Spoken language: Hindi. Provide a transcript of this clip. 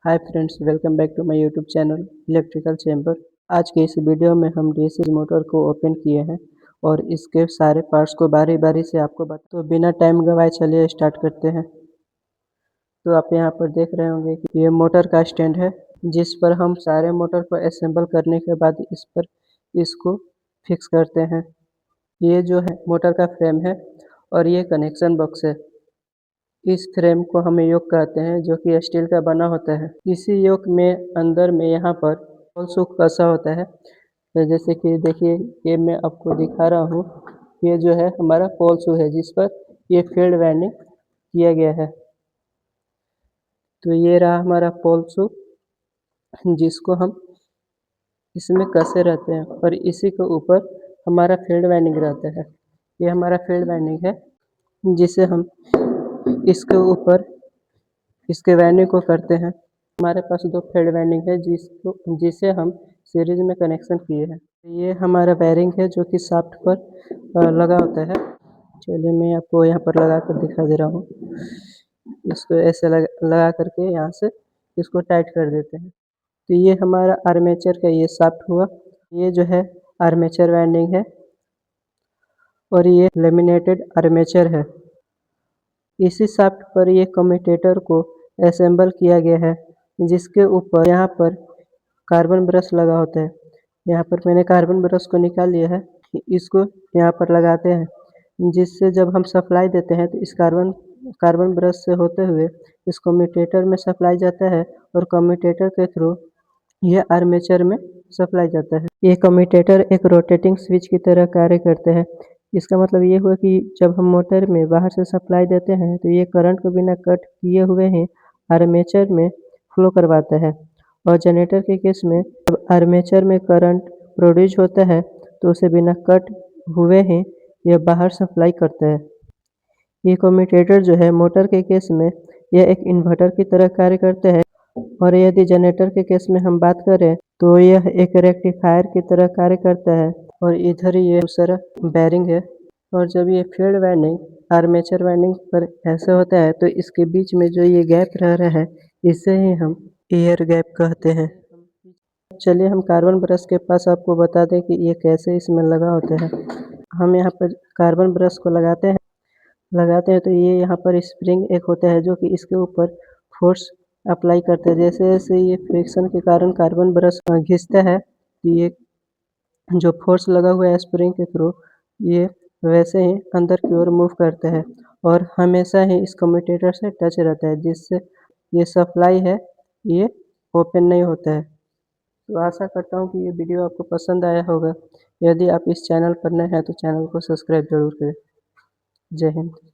Hi friends, welcome back to my YouTube channel Electrical Chamber. आज के इस वीडियो में हम डीसी मोटर को ओपन किए हैं और इसके सारे पार्ट्स को बारी बारी से आपको बता। तो बिना टाइम गवाए चलिए स्टार्ट करते हैं। तो आप यहाँ पर देख रहे होंगे कि ये मोटर का स्टैंड है, जिस पर हम सारे मोटर को असेंबल करने के बाद इस पर इसको फिक्स करते हैं। ये जो है मोटर का फ्रेम है और ये कनेक्शन बॉक्स है। इस फ्रेम को हम योक कहते हैं, जो कि स्टील का बना होता है। इसी योक में अंदर में यहाँ पर होल शू कसा होता है। तो जैसे कि देखिए, ये मैं आपको दिखा रहा हूँ। ये जो है हमारा पोल शू है, जिस पर ये फील्ड वाइंडिंग किया गया है। तो ये रहा हमारा पोल शू, जिसको हम इसमें कसे रहते हैं और इसी के ऊपर हमारा फील्ड वाइंडिंग रहता है। ये हमारा फील्ड वाइंडिंग है, जिसे हम इसके ऊपर इसके वाइंडिंग को करते हैं। हमारे पास दो फील्ड वाइंडिंग है, जिसे हम सीरीज में कनेक्शन किए हैं। ये हमारा वायरिंग है, जो कि शाफ्ट पर लगा होता है। चलिए मैं आपको यहाँ पर लगा कर दिखा दे रहा हूँ। इसको ऐसे लगा करके यहाँ से इसको टाइट कर देते हैं। तो ये हमारा आर्मेचर का ये शाफ्ट हुआ। ये जो है आर्मेचर वाइंडिंग है और ये लेमिनेटेड आर्मेचर है। इसी शाफ्ट पर ये कम्यूटेटर को असेंबल किया गया है, जिसके ऊपर यहाँ पर कार्बन ब्रश लगा होता है। यहाँ पर मैंने कार्बन ब्रश को निकाल लिया है। इसको यहाँ पर लगाते हैं, जिससे जब हम सप्लाई देते हैं तो इस कार्बन ब्रश से होते हुए इस कम्यूटेटर में सप्लाई जाता है और कम्यूटेटर के थ्रू यह आर्मेचर में सप्लाई जाता है। ये कम्यूटेटर एक रोटेटिंग स्विच की तरह कार्य करते हैं। इसका मतलब ये हुआ कि जब हम मोटर में बाहर से सप्लाई देते हैं तो ये करंट को बिना कट किए हुए ही आर्मेचर में फ्लो करवाता है। और जनरेटर के केस में जब आर्मेचर में करंट प्रोड्यूस होता है तो उसे बिना कट हुए ही यह बाहर सप्लाई करता है। ये कम्यूटेटर जो है मोटर के केस में यह एक इन्वर्टर की तरह कार्य करते हैं, और यदि जनरेटर के केस में हम बात करें तो यह एक रेक्टिफायर की तरह कार्य करता है। और इधर ये दूसरा बैरिंग है। और जब ये फील्ड वाइंडिंग आर्मेचर वाइंडिंग पर ऐसा होता है तो इसके बीच में जो ये गैप रह रहा है, इसे ही हम एयर गैप कहते हैं। चलिए हम कार्बन ब्रश के पास आपको बता दें कि ये कैसे इसमें लगा होता है। हम यहाँ पर कार्बन ब्रश को लगाते हैं तो ये यहाँ पर स्प्रिंग एक होता है, जो कि इसके ऊपर फोर्स अप्लाई करते हैं। जैसे जैसे ये फ्रिक्शन के कारण कार्बन ब्रश घिसता है, तो ये जो फोर्स लगा हुआ है स्प्रिंग के थ्रू, ये वैसे ही अंदर की ओर मूव करता है और हमेशा ही इस कम्यूटेटर से टच रहता है, जिससे ये सप्लाई है ये ओपन नहीं होता है। तो आशा करता हूँ कि ये वीडियो आपको पसंद आया होगा। यदि आप इस चैनल पर नए हैं तो चैनल को सब्सक्राइब जरूर करें। जय हिंद।